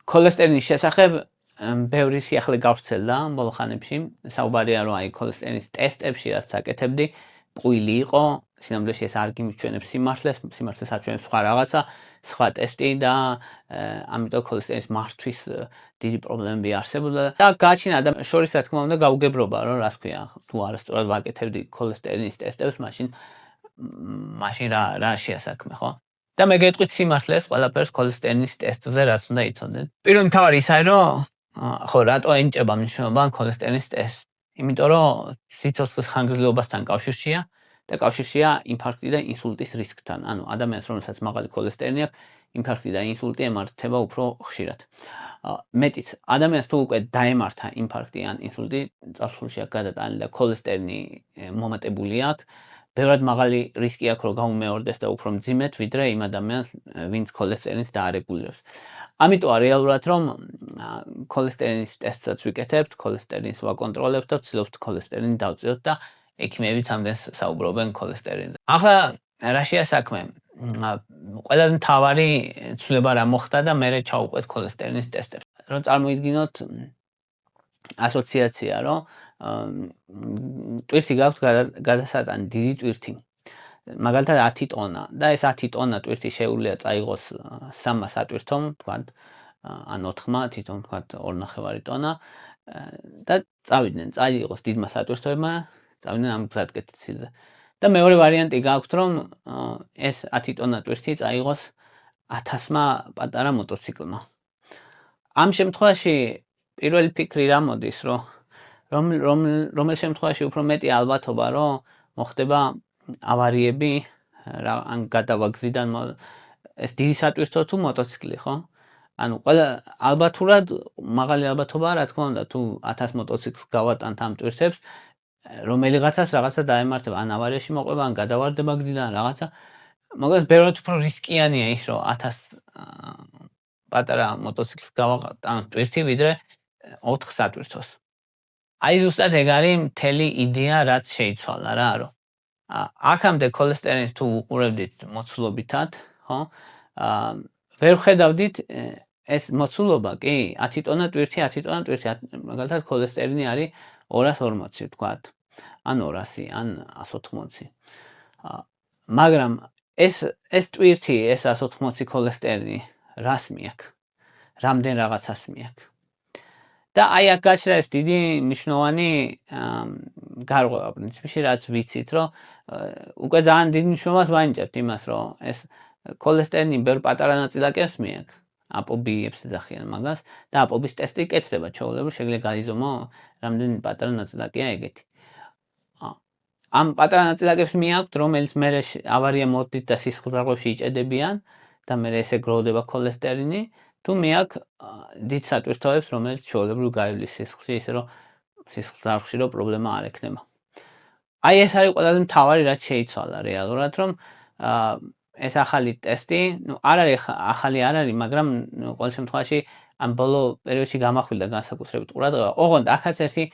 ქოლესტერინის შესახებ ბევრი სიახლე გავრცელდა ბოლო ხანებში. საუბარია რომ აი ქოლესტერინის ტესტებში რაც აკეთებდი, ტყუილი იყო, სინამდვილეში ეს არ გიმჩვენებს სიმართლეს აჩვენებს სხვა რაღაცა, სხვა ტესტი და ამიტომ ქოლესტერინის მართვის დიდი პრობლემები არსებობდა და გააჩინა ადამიანს შორის რა თქმა უნდა გაუგებრობა რომ რას ქვია, თუ არასწორად ვაკეთებდი ქოლესტერინის ტესტებს, მაშინ რა შეასაქმე, ხო? და მე გეტყვით სიმართლეს ყველაფერს ქოლესტერინის ტესტზე რაც უნდა იცოდეთ. პირველი მთავარი ის არის რომ ხო რატო ენიჭება მნიშვნელობა ქოლესტერინის ტესტს? იმიტომ რომ სიცოცხლის ხანგრძლივობასთან კავშირშია და კავშირშია ინფარქტი და ინსულტის რისკთან. ანუ ადამიანს რომელსაც მაღალი ქოლესტერინი აქვს, ინფარქტი და ინსულტი ემართება უფრო ხშირად. მეტიც ადამიანს თუ უკვე დაემართა ინფარქტი ან ინსულტი, წარსულში აქვს გადატანილი და ქოლესტერინი მომატებული აქვს, ბევრად მაღალი რისკი აქვს რომ გაუმეორდეს და უფრო მძიმედ ვიდრე იმ ადამიანს, ვინც ქოლესტერინს დაარეგულირებს. ამიტომ რეალურად რომ ქოლესტერინის ტესტსაც ვიკეთებთ, ქოლესტერინს ვაკონტროლებთ და ვცდილობთ ქოლესტერინი დავწიოთ და ექიმებიც ამდენს საუბრობენ ქოლესტერინზე. ახლა რა შეასაქმე? ყველაზე მთავარი ცვლილება რა მოხდა და მე ჩავუყვეთ ქოლესტერინის ტესტებს. რომ წარმოიდგინოთ ასოციაცია, რომ ტვირთი გაქვთ გადასატანი, დიდი ტვირთი. მაგალითად 10 ტონა და ეს 10 ტონა ტვირთი შეუძლია წაიღოს 3 სატვირთომ, თქვათ, ან 4 თვითონ თქვათ 2.5 ტონა და წაიღოს დიდმა სატვირთოებმა, წავიდნენ ამ გზატკეცილზე. და მეორე ვარიანტი გაქვთ, რომ ეს 10 ტონა ტვირთი წაიღოს 1000-მა პატარა მოტოციკლმა. ამ შემთხვევაში პირველი ფიქრი რა მოდის, რომელ შემთხვევაში უფრო მეტი ალბათობა, რომ მოხდება ავარიები, ან გადავაგზიდან ეს დიდი სატვირთო თუ მოტოციკლი, ხო? ანუ ყველა ალბათურად მაღალი ალბათობა, რა თქმა უნდა, თუ 1000 მოტოციკლს გავატანთ ამ ტვირთებს, რომელიღაცას რაღაცა დაემართება, ან ავარიაში მოყვება, ან გადავარდება გზიდან რაღაცა. მაგრამ ბევრად უფრო რისკიანია ის, რომ 1000 პატარა მოტოციკლს გავატანთ ტვირთი, ვიდრე 4 სატვირთოს. აი ზუსტად ეგ არის მთელი იდეა, რაც შეიცვალა რა, რომ აქამდე ქოლესტერინს თუ უყურებდით მოცულობითად, ხო? ვერ ხედავდით ეს მოცულობა, კი, 10 ტონა ტვირთი, მაგალითად ქოლესტერინი არის 240, თქვათ, ან 200, ან 180. მაგრამ ეს ტვირთი, ეს 180 ქოლესტერინი რას მიაქვს? რამდენ რაღაცას მიაქვს? და აი აქ გაჩნდა ეს დიდი მნიშვნელოვანი გარღვევა პრინციპში, რაც ვიცით, რომ უკვე ძალიან დიდ მნიშვნელობას ვანიჭებთ იმას, რომ ეს ქოლესტერინი ბევრ პატარა ნაწილაკებს მიაქვს. ApoB-ებს ეძახიან მაგას და ApoB-ის ტესტი კეთდება ჩვეულებრივ, შეგვიძლია გაიზომო რამდენი პატარა ნაწილაკია ეგეთი. ამ პატარა ნაწილაკებს მიაქვთ, რომელიც მე ავარია მოხდით და სისხლძარღვებში იჭედებიან და მე ესე გროვდება ქოლესტერინი, თუ მეაქვს დიდ სატვირთოებს, რომელიც ჩვეულებრივ გაივლის სისხლში, ისე რომ სისხლძარღვში რომ პრობლემა არ ექნება. აი ეს არის ყველაზე მთავარი რაც შეიცვალა რეალურად, რომ ეს ახალი ტესტი, არ არის ახალი არ არის, მაგრამ ყოველ შემთხვევაში ამ ბოლო პერიოდში გამახვილდა განსაკუთრებით ყურადღება. ოღონდ აქაც ერთი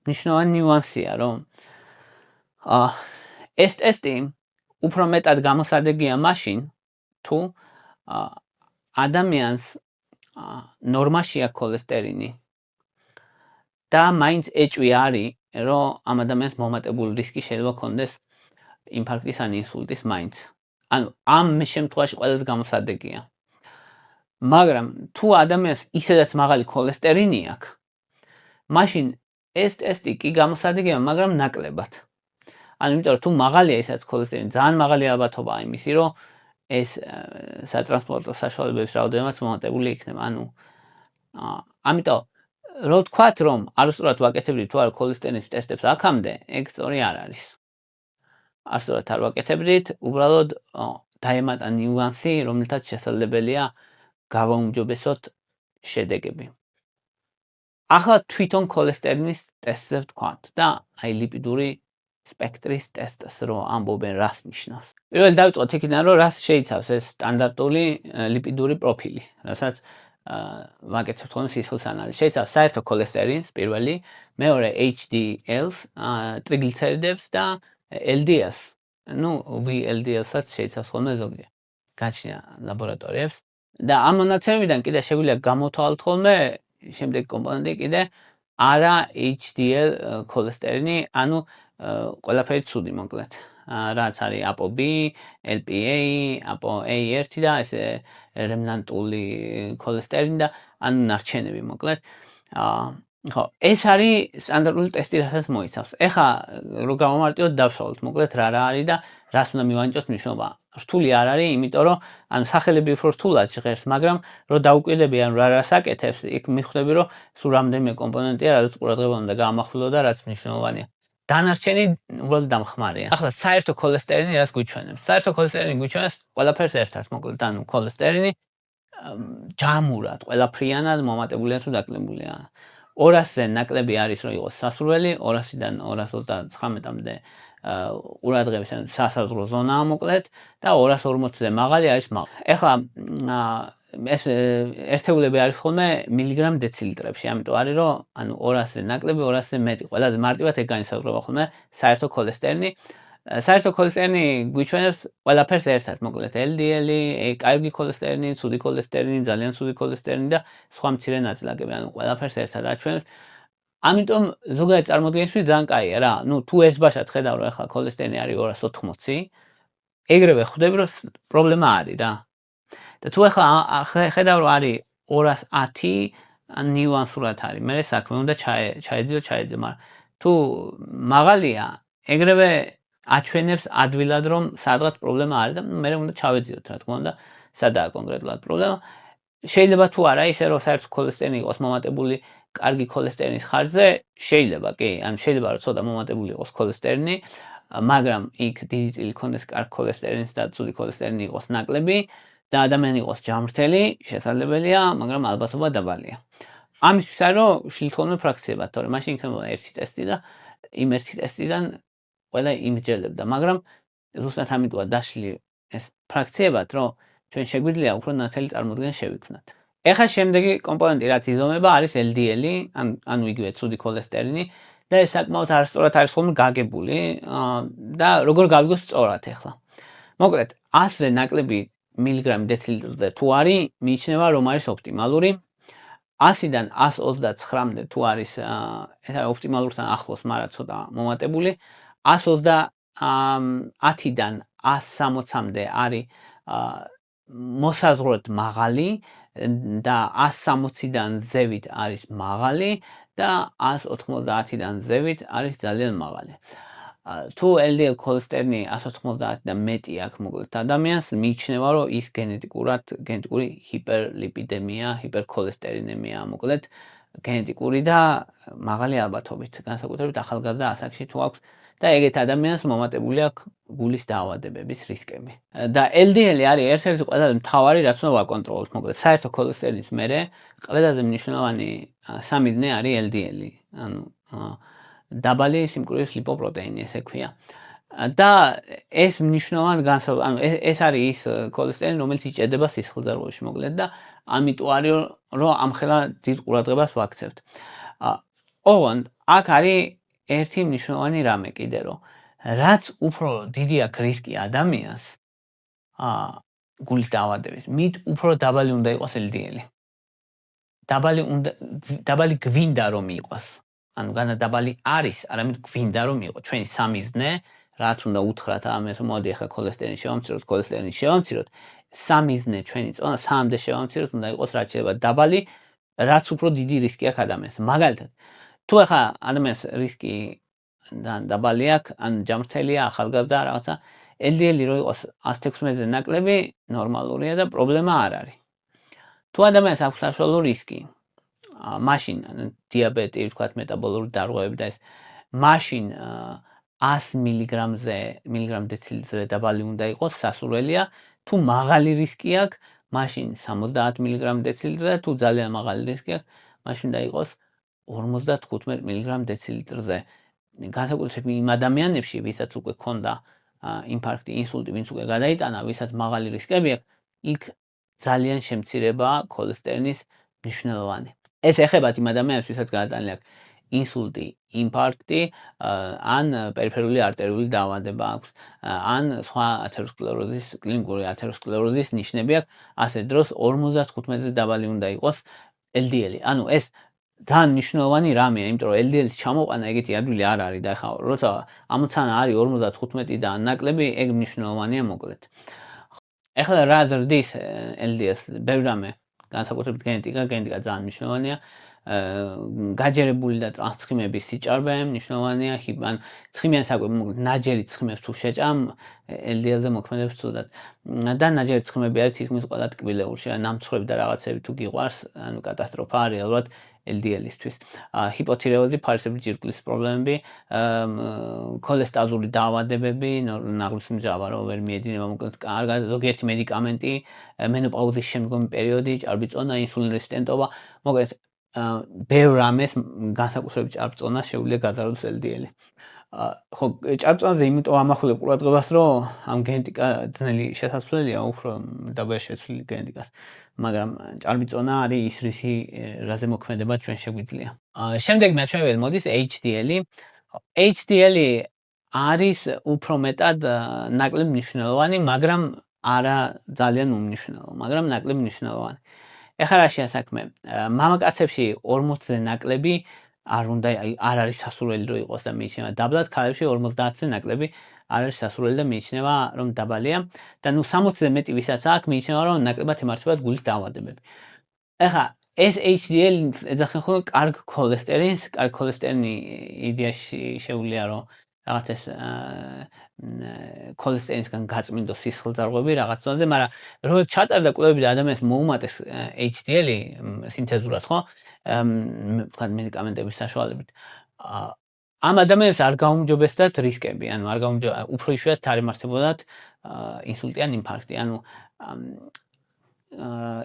მნიშვნელოვანი ნიუანსია, რომ ეს ტესტი უფრო მეტად გამოსადეგია მაშინ, თუ ადამიანს ნორმაში აქვს ქოლესტერინი და მაინც ეჭვი არის, რომ ამ ადამიანს მომატებული რისკი შეიძლება ქონდეს ინფარქტის ან ინსულტის მაინც. ანუ ამ შემთხვევაში ყველაზე გამოსადეგია. მაგრამ თუ ადამიანს ისედაც მაღალი ქოლესტერინი აქვს, მაშინ ეს ტესტი კი გამოსადეგია, მაგრამ ნაკლებად. ანუ იმიტომ რომ თუ მაღალია ისაც ქოლესტერინი, ძალიან მაღალი ალბათობაა იმისი, რომ ეს სატრანსპორტო საშუალებების რაოდენობაც მომატებული იქნება. ანუ ამიტომ რო ვთქვათ, რომ არასწორად ვაკეთებდით თუ არა ქოლესტერინის ტესტებს აქამდე, ეგ სწორი არ არის. არასწორად არ ვაკეთებდით, უბრალოდ დაემატა ნიუანსი, რომელთაც შესაძლებელია გავაუმჯობესოთ შედეგები. ახლა თვითონ ქოლესტერინის ტესტზე ვთქვათ და აი ლიპიდური სპექტრის ტესტს რო ამბობენ რას ნიშნავს. პირველი დავიწყოთ იქიდან, რომ რას შეიცავს ეს სტანდარტული ლიპიდური პროფილი, რასაც ვაკეთებთ ხოლმე სისხლის ანალიზს. შეიცავს საერთო ქოლესტერინს პირველი, მეორე HDL-ს, ტრიგლიცერიდებს და LDL-ს. VLDL-საც შეიცავს ხოლმე ზოგჯერ. გაჩნია ლაბორატორიებს და ამ მონაცემებიდან კიდე შეგვიძლია გამოთვალოთ ხოლმე შემდეგი კომპონენტი კიდე არა HDL ქოლესტერინი, ანუ ყველაფერი ცუდი მოკლედ. რაც არის ApoB, LPA, ApoA1 და ეს რემნანტული ქოლესტერინი და ანუ ნარჩენები მოკლედ. ხო, ეს არის სტანდარტული ტესტი, რასაც მოიცავს. ეხლა რო გავამარტივოთ, დავშალოთ მოკლედ რა არის და რას უნდა მივანიჭოთ მნიშვნელობა. რთული არ არის, იმიტომ რომ ანუ სახელები უფრო რთულად ჟღერს, მაგრამ რო დაუკვირდები ან რას აკეთებს, იქ მიხვდები რომ სულ რამდენიმე კომპონენტია, რაც ყურადღება უნდა გაამახვილო და რაც მნიშვნელოვანია. დანარჩენი უბრალოდ დამხმარეა. ახლა საერთო ქოლესტერინი რას გვიჩვენებს? საერთო ქოლესტერინი გვიჩვენებს ყველაფერს ერთად, მოკლედ ანუ ქოლესტერინი ჯამურად, ყველაფრიანად მომატებულია თუ დაკლებულია. 200-ზე ნაკლები არის რომ იყოს სასურველი, 200-დან 239-მდე ყურადღების ან სასაზღვრო ზონაა მოკლედ და 240-ზე მაღალი არის მაღალი. ეხლა ეს ერთეულები არის ხოლმე მილიგრამ დეცილიტრებში, ამიტომ არის რომ ანუ 200-ზე ნაკლები, 200-ზე მეტი. ყველაზე მარტივად ეგ განისაზღვრება ხოლმე საერთო ქოლესტერინი. საერთო ქოლესტერინი გვიჩვენებს ყველაფერს ერთად, მოკლედ LDL-ი, კარგი ქოლესტერინი, ცუდი ქოლესტერინი, ძალიან ცუდი ქოლესტერინი და სხვა მცირე ნაწილაკები, ანუ ყველაფერს ერთად აჩვენებს. ამიტომ ზოგადად წარმოდგენისთვის ძალიან კაია რა. ნუ თუ ერთბაშად ხედავ რომ ახლა ქოლესტერინი არის 280, ეგრევე ხვდები რომ პრობლემა არის რა. და თუ ახლა ხედავ რომ არის 210, ნიუანსურად არის. მე საქმე უნდა ჩაეძიო, მაგრამ თუ მაღალია, ეგრევე აჩვენებს ადვილად რომ სადღაც პრობლემა არის და მე უნდა ჩავეძიოთ რა თქმა უნდა, სადაა კონკრეტულად პრობლემა. შეიძლება თუ არა ისე რომ საერთო ქოლესტერინი იყოს მომატებული კარგი ქოლესტერინის ხარჯზე, შეიძლება კი, ანუ შეიძლება რომ ცოტა მომატებული იყოს ქოლესტერინი, მაგრამ იქ დიდი წილი ქონდეს კარგ ქოლესტერინს და ცუდი ქოლესტერინი იყოს ნაკლები და ადამიანი იყოს ჯამრთელი, შესაძლებელია, მაგრამ ალბათობა დაბალია. ამისთვის არის რომ შლით ხოლმე ფრაქციებად, თორემ მაშინ იქნება ერთი ტესტი და იმ ერთი ტესტიდან ყველა იმსჯელებდა, მაგრამ ზუსტად ამიტომა დაშლი ეს ფრაქციებად, რომ ჩვენ შეგვიძლია უფრო ნათელი წარმოდგენა შევიქმნათ. ეხლა შემდეგი კომპონენტი რაც იზომება არის LDL-ი, ანუ იგივე ცუდი ქოლესტერინი და ეს საკმაოდ არასწორად არის ხოლმე გაგებული და როგორ გავიგოთ სწორად ეხლა. მოკლედ, 100-ზე ნაკლები მილიგრამი დეცილიტრზე თუ არის, მიიჩნევა რომ არის ოპტიმალური. 100-დან 129-მდე თუ არის ეს ოპტიმალურთან ახლოს, მაგრამ ცოტა მომატებული. 130-დან 160-მდე არის მოსაზღვროდ მაღალი და 160-დან ზევით არის მაღალი და 190-დან ზევით არის ძალიან მაღალი. თუ LDL ქოლესტერინი 190-დან მეტი აქვს მოკლედ ადამიანს, მიიჩნევა რომ ის გენეტიკური ჰიპერლიპიდემია, ჰიპერქოლესტერინემია მოკლედ გენეტიკური და მაღალი ალბათობით, განსაკუთრებით ახალგაზრდა ასაკში თუ აქვს და ეგეთ ადამიანს მომატებული აქვს გულის დაავადებების რისკები. და LDL-ი არის ერთ-ერთი ყველაზე მთავარი, რაც უნდა ვაკონტროლოთ, მოკლედ საერთო ქოლესტერინის მერე ყველაზე მნიშვნელოვანი სამიზნე არის LDL-ი, ანუ დაბალი სიმკვრივის ლიპოპროტეინი ესე ქვია. და ეს მნიშვნელოვანი ანუ ეს არის ის ქოლესტერინი, რომელიც იჭედება სისხლძარღვებში მოკლედ და ამიტომ არის რომ ამხელა დიდ ყურადღებას ვაქცევთ. ოღონდ აქ არის ერთი მნიშვნელოვანი რამე კიდე რომ რაც უფრო დიდი აქვს რისკი ადამიანს გულის დაავადების, მით უფრო დაბალი უნდა იყოს LDL-ი. დაბალი გვინდა რომ იყოს. ანუ განა დაბალი არის, არამედ გვინდა რომ იყოს. ჩვენი სამიზნე, რაც უნდა უთხრათ ამას, მოდი ახლა ქოლესტერინის შევამციროთ, სამიზნე ჩვენი წონა 3-მდე შევამციროთ, უნდა იყოს რაც შეიძლება დაბალი, რაც უფრო დიდი რისკი აქვს ადამიანს. მაგალითად, თუ ახლა ადამიანს რისკი დაბალი აქვს, ან ჯამრთელია, ახალგაზრდა რაღაცა, LDL-ი რო იყოს 116-ზე ნაკლები, ნორმალურია და პრობლემა არ არის. თუ ადამიანს აქვს საშუალო რისკი, მაშინ დიაბეტი, ვთქვათ, მეტაბოლური დარღვევები და ეს, მაშინ 100 მილიგრამ დეცილიტრზე დაბალი უნდა იყოს, სასურველია. თუ მაღალი რისკი აქვს, მაშინ 70 მილიგრამ დეცილიტრზე, თუ ძალიან მაღალი რისკი აქვს, მაშინ უნდა იყოს 55 მილიგრამ დეცილიტრზე. განსაკუთრებით იმ ადამიანებში, ვისაც უკვე ქონდა ინფარქტი, ინსულტი, ვინც უკვე გადაიტანა, ვისაც მაღალი რისკები აქვს, იქ ძალიან შემცირებაა ქოლესტერინის მნიშვნელოვანი. ეს ეხება იმ ადამიანებს, ვისაც გადატანილი აქვს ინსულტი, ინფარქტი, ან პერიფერული არტერიული დაავადება აქვს, ან სხვა ათეროსკლეროზის, კლინიკური ათეროსკლეროზის ნიშნები აქვს, ასე დროს 55-ზე დაბალი უნდა იყოს LDL-ი. ანუ ეს ძალიან მნიშვნელოვანი რამეა, იმიტომ რომ LDL-ის ჩამოყვანა ეგეთი ადვილი არ არის და ახლა როცა ამოცანა არის 55 და ნაკლები, ეგ მნიშვნელოვანია მოკლედ. ახლა რა ზრდის LDL-ს? ბევრი რამე, განსაკუთრებით გენეტიკა ძალიან მნიშვნელოვანია. გაჯერებული და ტრანსცხიმების სიჭარბე მნიშვნელოვანია, ან ცხიმიანი საკვები, ნაჯერი ცხიმებს თუ შეჭამ, LDL-ზე მოქმედებს ცუდად. და ნაჯერი ცხიმები არის თითქმის ყველა ტკბილეულში, ნამცხრები და რაღაცები თუ გიყვარს, ანუ კატასტროფა არის ალბათ LDL-ისთვის. ჰიპოთირეოზი, ფარისებრი ჯირკვლის პრობლემები, ქოლესტაზური დაავადებები, ნაღლის მჟავა რო ვერ მიედინება, მოკლედ კარგად, ზოგიერთი მედიკამენტი, მენოპაუზის შემდგომი პერიოდი, ჭარბიწონა, ინსულინ რეზისტენტობა, მოკლედ ბევრ რამეს განსაკუთრებით ჭარბწონას შეუძლია გაზარდოს LDL-ი. ხო, ჭარბწონაზე იმიტომ ამახვილებ ყურადღებას, რომ ამ გენეტიკა ძნელი შესაძლებელია, უფრო და ვერ შეცვლილი გენეტიკას, მაგრამ ჭარბიწონა არის ის რისი რაზე მოქმედება ჩვენ შეგვიძლია. შემდეგი მაჩვენებელი მოდის HDL-ი. HDL-ი არის უფრო მეტად ნაკლებ მნიშვნელოვანი, მაგრამ არა ძალიან უმნიშვნელო, მაგრამ ნაკლებ მნიშვნელოვანი. ეხლა რაშია საქმე? მამაკაცებში 40-ზე ნაკლები არ არის სასურველი რომ იყოს და მიიჩნევა დაბლად, ქალებში 50-ზე ნაკლები არ არის სასურველი და მიიჩნევა რომ დაბალია და 60-ზე მეტი ვისაც აქვს მიიჩნევა რომ ნაკლებად ემართებათ გულის დაავადებები. ეხლა ეს HDL ეძახიან ხოლმე კარგ ქოლესტერინს, კარგ ქოლესტერინი იდეაში შეუძლია რომ რაღაც ეს ქოლესტერინისგან გაწმინდოს სისხლძარღვები რაღაცნაირად, მაგრამ რო ჩატარდა კვლევები და ადამიანს მოუმატეს HDL-ი სინთეზურად, ხო? ვთქვათ მედიკამენტების საშუალებით. ამ ადამიანებს არ გაუმჯობესდათ რისკები, ანუ არ უფრო იშვიათად არ ემართებოდათ ინსულტი ან ინფარქტი, ანუ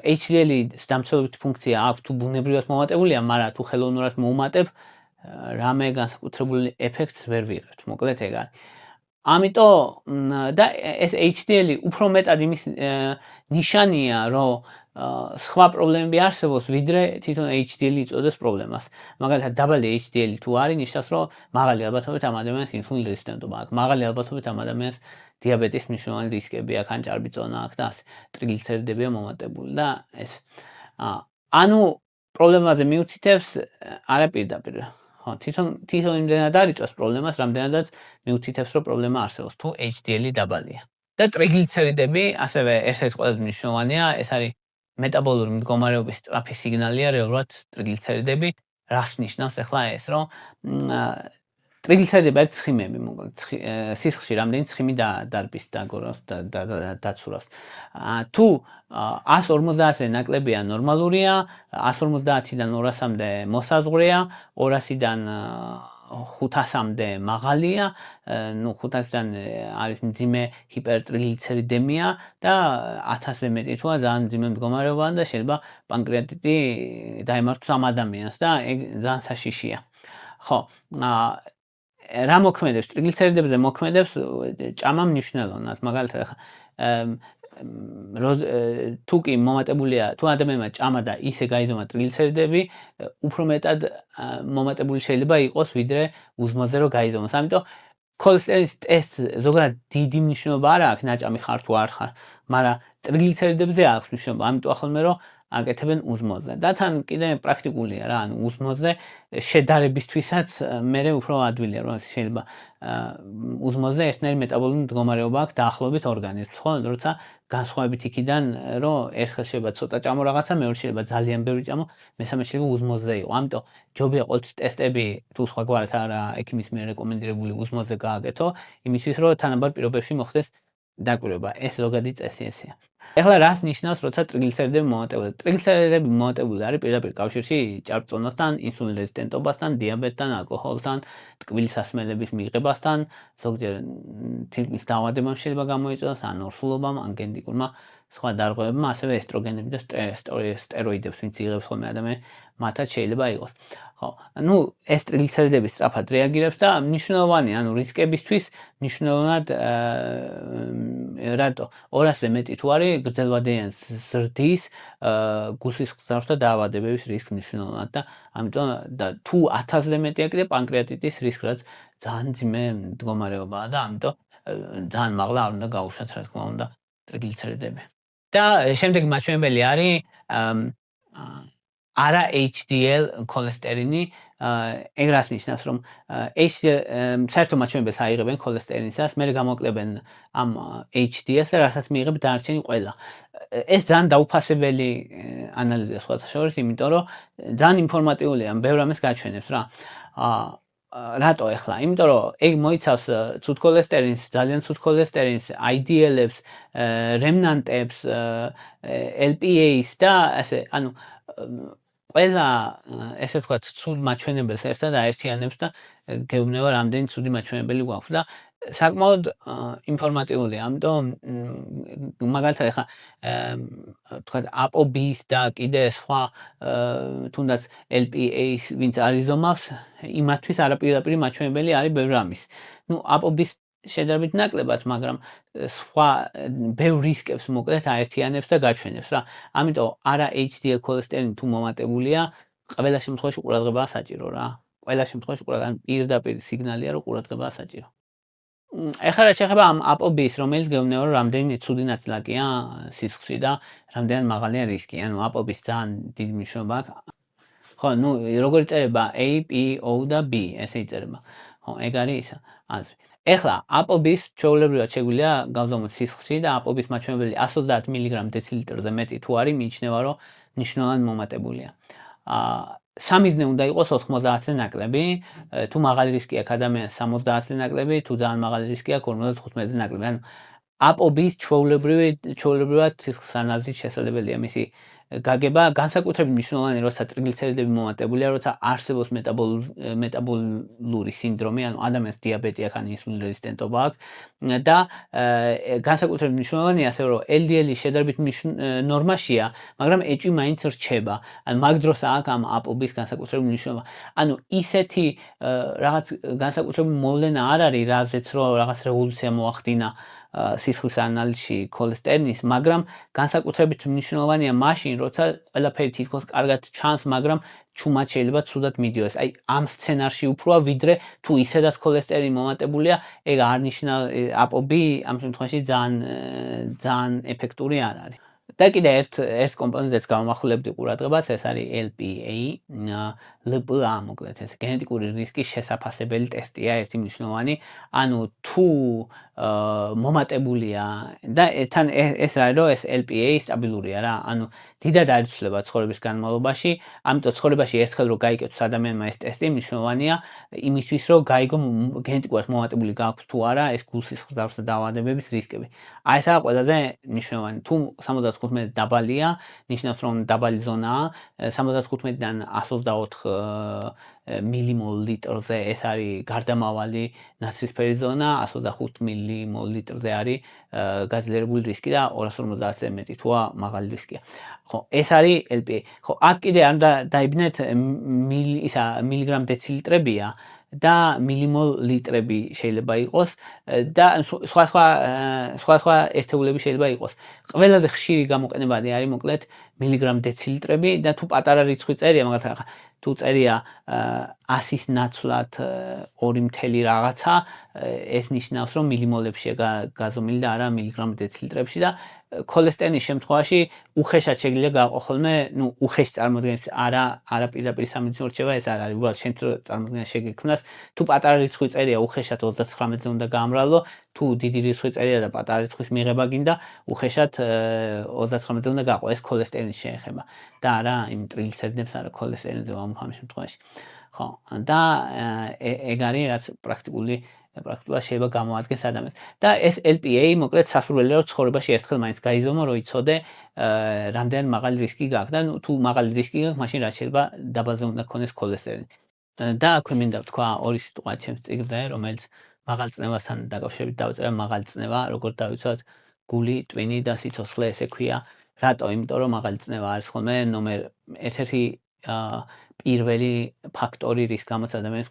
HDL-ის დამცველობითი ფუნქცია აქვს თუ ბუნებრივად მომატებულია, მაგრამ თუ ხელოვნურად მოუმატებ, რამე განსაკუთრებული ეფექტს ვერ ვიღებთ, მოკლედ ეგ არის. ამიტომ და ეს HDL-ი უფრო მეტად იმის ნიშანია, რომ სხვა პრობლემები არსებობს, ვიდრე თვითონ HDL-ი იწოდეს პრობლემას. მაგალითად, დაბალი HDL-ი თუ არის, ნიშნავს, რომ მაღალი ალბათობით ამ ადამიანს ინსულინ რეზისტენტობა აქვს, მაღალი ალბათობით ამ ადამიანს დიაბეტის მნიშვნელოვანი რისკები აქვს, ან ჭარბიწონა აქვს და ასე, ტრიგლიცერიდებია მომატებული და ეს. ანუ პრობლემაზე მიუთითებს არა პირდაპირ. ხო, თვითონ იმდენად არ იწვევს პრობლემას, რამდენადაც მიუთითებს, რომ პრობლემა არსებობს, თუ HDL-ი დაბალია. და ტრიგლიცერიდები ასევე ერთ-ერთი ყველაზე მნიშვნელოვანია, ეს არის მეტაბოლური მდგომარეობის სწრაფი სიგნალია, რეალურად ტრიგლიცერიდები, რას ნიშნავს ახლა ეს, რომ ტრიგლიცერიდები არის ცხიმები, მოკლედ სისხლში რამდენი ცხიმი დარბის და დაცურავს. თუ 150-ზე ნაკლებია ნორმალურია, 150-დან 200-მდე მოსაზღვრეა, 200-დან 500-მდე მაღალია, 500-დან არის მძიმე ჰიპერტრიგლიცერიდემია და 1000-ზე მეტი თუა ძალიან მძიმე მდგომარეობაა და შეიძლება პანკრეატიტი დაემართოს ამ ადამიანს და ეგ ძალიან საშიშია. ხო, რა მოქმედებს? ტრიგლიცერიდებზე მოქმედებს ჭამა მნიშვნელოვნად, მაგალითად ახლა თუ კი მომატებულია, თუ ადამიანმა ჭამა და ისე გაიზომა ტრიგლიცერიდები, უფრო მეტად მომატებული შეიძლება იყოს, ვიდრე უზმოზე რომ გაიზომოს. ამიტომ ქოლესტერინის ტესტს ზოგადად დიდი მნიშვნელობა არ აქვს, ნაჭამი ხარ თუ არ ხარ, მაგრამ ტრიგლიცერიდებზე აქვს მნიშვნელობა, ამიტომ ახლა რომ აკეთებენ უზმოზე. და თან კიდე პრაქტიკულია რა, ანუ უზმოზე შედარებისთვისაც მე უფრო ადვილია, რომ შეიძლება უზმოზე ერთნაირი მეტაბოლური მდგომარეობა აქვს დაახლოებით ორგანიზმს, ხო, როცა განსხვავებით იქიდან, რომ ერთხელ შეიძლება ცოტა ჭამო რაღაცა, მეორე შეიძლება ძალიან ბევრი ჭამო, მესამე შეიძლება უზმოზე იყო. ამიტომ ჯობია ყოველთვის ტესტები თუ სხვაგვარად არა ექიმის მიერ რეკომენდირებული უზმოზე გააკეთო, იმისთვის რომ თანაბარ პირობებში მოხდეს დაკვირვება. ეს ზოგადი წესი ესეა. ეხლა რას ნიშნავს, როცა ტრიგლიცერიდები მომატებული? ტრიგლიცერიდები მომატებული არის პირდაპირ კავშირში ჭარბწონასთან, ინსულინ რეზისტენტობასთან, დიაბეტთან, ალკოჰოლთან, ტკბილის ასმელების მიღებასთან, ზოგჯერ თითქმის დაავადებამ შეიძლება გამოიწვიოს, ან ორსულობამ, ან გენეტიკურმა სხვა დარღვევებმა, ასევე ესტროგენები და სტეროიდებს, ვინც იღებს ხოლმე ადამიანი, მათაც შეიძლება იყოს. ხო, ну, ეს ტრიგლიცერიდები სწრაფად რეაგირებს და მნიშვნელოვანია, ანუ რისკებისთვის მნიშვნელოვნად რატო 200-ზე მეტი თუ არის გრძელვადიან ზრდის, გუსის ხსნარს და დაავადებების რისკი მნიშვნელოვნად და ამიტომ და თუ 1000-ზე მეტია კიდე პანკრეატიტის რისკი, რაც ძალიან ძიმე მდგომარეობაა და ამიტომ ძალიან მაღლა არ უნდა გაუშვათ, რა თქმა უნდა, ტრიგლიცერიდები. და შემდეგი მაჩვენებელი არის არა HDL ქოლესტერინი, ეგ რას ნიშნავს, რომ საერთო მაჩვენებელს აიღებენ ქოლესტერინისას, მერე გამოკლებენ ამ HDL-ს და რასაც მიიღებ დანარჩენი ყველა. ეს ძალიან დაუფასებელი ანალიზია სხვათა შორის, იმიტომ რომ ძალიან ინფორმატიულია, ბევრ ამას გაჩვენებს რა. რატო ახლა? იმიტომ რომ ეგ მოიცავს ცუდ ქოლესტერინს, ძალიან ცუდ ქოლესტერინს, IDL-ებს, რემნანტებს, LPA-ს და ასე, ანუ ყველა ესე ვთქვათ, ცუდ მაჩვენებელს ერთად აერთიანებს და გეუბნება რამდენი ცუდი მაჩვენებელი გვაქვს და საკმაოდ ინფორმატიულია, ამიტომ მაგალითად ახლა ვთქვათ ApoB-ს და კიდე სხვა თუნდაც LPA-ს ვინც არიზომავს, იმათთვის არაპირდაპირი მაჩვენებელი არის ბევრ რამის. ნუ ApoB-ს შედარებით ნაკლებად, მაგრამ სხვა ბევრ რისკებს მოკლედ აერთიანებს და გაჩვენებს რა. ამიტომ არა HDL ქოლესტერინი თუ მომატებულია, ყველა შემთხვევაში ყურადღებაა საჭირო რა. ყველა შემთხვევაში პირდაპირ სიგნალია, რომ ყურადღებაა საჭირო. ეხლა რა შეეხება ამ ApoB-ს, რომელიც გეუბნება, რომ რამდენი ცუდი ნაწილაკია სისხლში და რამდენად მაღალია რისკი. ანუ ApoB-ს ძალიან დიდი მნიშვნელობა აქვს. ხო, ნუ როგორ იწერება A, P, O და B, ესე იწერება. ხო, ეგ არის ისა აზრი. ეხლა ApoB-ს ჩვეულებრივად შეგვიძლია გავზომოთ სისხლში და ApoB-ს მაჩვენებელი 130 მგ დეცილიტრზე მეტი თუ არის, მიიჩნევა, რომ მნიშვნელოვნად მომატებულია. სამიზნე უნდა იყოს 90-ზე ნაკლები, თუ მაღალი რისკი აქვს ადამიანს 70-ზე ნაკლები, თუ ძალიან მაღალი რისკი აქვს 55-ზე ნაკლები. ანუ ApoB-ს ჩვეულებრივად სისხლის ანალიზით შესაძლებელია მისი გაგება, განსაკუთრებით მნიშვნელოვანი, როცა ტრიგლიცერიდები მომატებულია, როცა არსებობს მეტაბოლური სინდრომი, ანუ ადამიანს დიაბეტი აქვს, ან ინსულინ რეზისტენტობა აქვს და განსაკუთრებით მნიშვნელოვანია ასევე, რომ LDL-ი შედარებით ნორმაშია, მაგრამ ეჭვი მაინც რჩება. ან მაგ დროს აქვს ამ ApoB-ს განსაკუთრებით მნიშვნელობა. ანუ ისეთი რაღაც განსაკუთრებული მოვლენა არ არის, რაზეც რომ რაღაც რევოლუცია მოახდინა სისხლის ანალიზში ქოლესტერინის, მაგრამ განსაკუთრებით მნიშვნელოვანია მაშინ, როცა ყველაფერი თითქოს კარგად ჩანს, მაგრამ ჩუმად შეიძლება ცუდად მიდიოს. აი, ამ სცენარში უფროა, ვიდრე თუ ისედაც ქოლესტერინი მომატებულია, ეგ არ ნიშნავს ApoB ამ შემთხვევაში ძალიან ეფექტური არ არის. და კიდე ერთ კომპონენტს გავამახვილებდი ყურადღებას, ეს არის LPA, LPA მოკლედ ეს გენეტიკური რისკის შესაფასებელი ტესტია, ერთი მნიშვნელოვანი. ანუ თუ მომატებულია და თან ეს არის, რომ ეს LPA სტაბილურია რა. ანუ დიდად არ იცვლება ცხოვრების განმავლობაში, ამიტომ ცხოვრებაში ერთხელ რომ გაიკეთოს ადამიანმა ეს ტესტი, მნიშვნელოვანია იმისთვის, რომ გაიგო გენეტიკურად მომატებული გაქვს თუ არა ეს გულსის ხსნარს და დაავადებების რისკები. აი ესაა ყველაზე მნიშვნელოვანი. თუ 75 დაბალია, ნიშნავს რომ დაბალი ზონაა, 75-დან 124 მილიმოლ-ლიტრზე ეს არის გარდამავალი ნაცრისფერი ზონა, 125 მილიმოლ-ლიტრზე არის გაძლიერებული რისკი და 250-ზე მეტი თუა მაღალი რისკია. ხო, ეს არის LPA. ხო, აქ კიდე არ დაიბნეთ მილიგრამ დეცილიტრებია და მილიმოლ-ლიტრები შეიძლება იყოს და სხვა ერთეულები შეიძლება იყოს. ყველაზე ხშირი გამოყენებადი არის მოკლედ მილიგრამ დეცილიტრები და თუ პატარა რიცხვი წერია, მაგალითად თუ წერია 100-ის ნაცვლად 2 რაღაცა, ეს ნიშნავს, რომ მილიმოლებში გაზომილი და არა მილიგრამ დეცილიტრებში და ქოლესტერინის შემთხვევაში უხეშად შეგვიძლია გავყო ხოლმე, ნუ უხეშ წარმოადგენს არა პირდაპირ სამედიცინო რჩევა, ეს არ არის, უბრალოდ შენ წარმოადგენს შეგექმნას, თუ პატარა რიცხვი წერია უხეშად 39-ზე უნდა გამრავლო, თუ დიდი რიცხვი წერია და პატარა რიცხვის მიღება გინდა, უხეშად 39-ზე უნდა გაყო, ეს ქოლესტერინის შეეხება და არა იმ ტრიგლიცერიდებს, არა ქოლესტერინზე ამ შემთხვევაში. ხო, და ეგ არის რაც პრაქტიკულად შეიძლება გამოადგეს ადამიანს. და ეს LPA მოკლედ სასურველია, რომ ცხოვრებაში ერთხელ მაინც გაიზომო, რომ იცოდე რამდენად მაღალი რისკი გაქვს და თუ მაღალი რისკი გაქვს, მაშინ რა შეიძლება დაბალზე უნდა ქონდეს ქოლესტერინი. და აქვე მინდა ვთქვა ორი სიტყვა ჩემს წიგნზე, რომელიც მაღალ წნევასთან დაკავშირებით დავწერა, მაღალი წნევა, როგორ დავიცვათ გული, ტვინი და სიცოცხლე ესე ქვია. რატო? იმიტომ რომ მაღალი წნევა არის ხოლმე ერთ-ერთი პირველი ფაქტორი, რის გამოც ადამიანს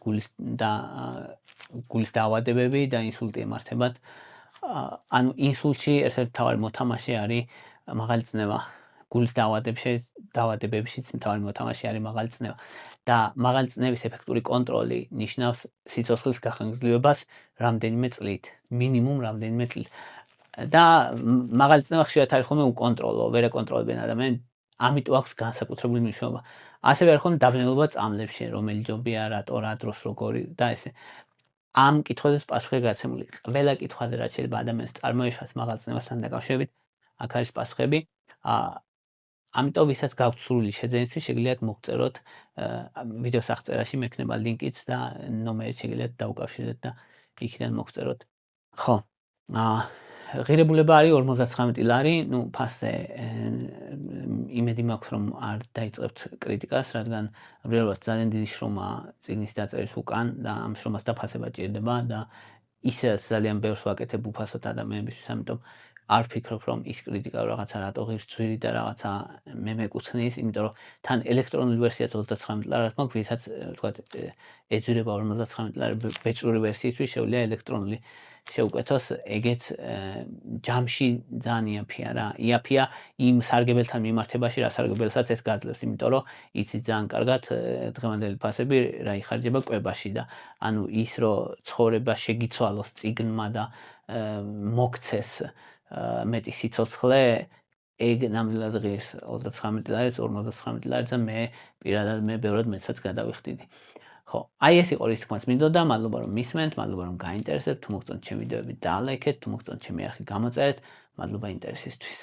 გულის დაავადებები და ინსულტი ემართებათ. ანუ ინსულტში ერთ-ერთი მთავარი მოთამაშე არის მაღალი წნევა. გულის დაავადებებშიც მთავარი მოთამაშე არის მაღალი წნევა. და მაღალი წნევის ეფექტური კონტროლი ნიშნავს სიცოცხლის გახანგრძლივებას რამდენიმე წლით, მინიმუმ რამდენიმე წლით. და მაღალი წნევა ხშირად არის ხოლმე უკონტროლო, ვერ ეკონტროლებენ ადამიანს, ამიტომ აქვს განსაკუთრებული მნიშვნელობა. ასევე არის ხოლმე დაბნელება წამლებში, რომელი ჯობია, რატო, რა დროს, როგორი და ესე. ამ კითხვაზე პასუხი გაცემული. ყველა კითხვაზე, რაც შეიძლება ადამიანს წარმოეშვას მაღალ წნევასთან დაკავშირებით, აქ არის პასუხები. ამიტომ ვისაც გაქვთ სრული შეძენისთვის შეგიძლიათ მოგწეროთ ვიდეოს აღწერაში მექნება ლინკიც და ნომერიც შეგიძლიათ დაუკავშირდეთ და იქიდან მოგწეროთ. ხო. ღირებულება არის 59 ლარი, ნუ ფასზე იმედი მაქვს რომ არ დაიწყებთ კრიტიკას, რადგან რეალურად ძალიან დიდი შრომაა წიგნის დაწერის უკან და ამ შრომას დაფასება ჭირდება და ისედაც ძალიან ბევრს ვაკეთებ უფასოდ ადამიანებისთვის, ამიტომ არ ვფიქრობ რომ ის კრიტიკა რაღაცა რატო ღირს ძვირი და რაღაცა მე მეკუთვნის, იმიტომ რომ თან ელექტრონული ვერსიაც 39 ლარად მაქვს, ვისაც თქვა ეძვირება 59 ლარი ბეჭდური ვერსიისთვის შეუძლია ელექტრონული შეუკეთოს, ეგეც ჯამში ძალიან იაფია რა. იაფია იმ სარგებელთან მიმართებაში, რა სარგებელსაც ეს გაძლევს, იმიტომ რომ იცით ძალიან კარგად დღევანდელი ფასები რა იხარჯება კვებაში და ანუ ის რომ ცხოვრება შეგიცვალოს წიგნმა და მოგცეს მეტი სიცოცხლე, ეგ ნამდვილად ღირს 39 ლარიც, 59 ლარიც და მე პირადად ბევრად მეტსაც გადავიხდიდი. ხო, აი ეს იყო რის თქმაც მინდოდა, მადლობა რომ მისმენთ, მადლობა რომ გაინტერესებთ, თუ მოგწონთ ჩემი ვიდეოები დალაიქეთ, თუ მოგწონთ ჩემი არხი გამოწერეთ, მადლობა ინტერესისთვის.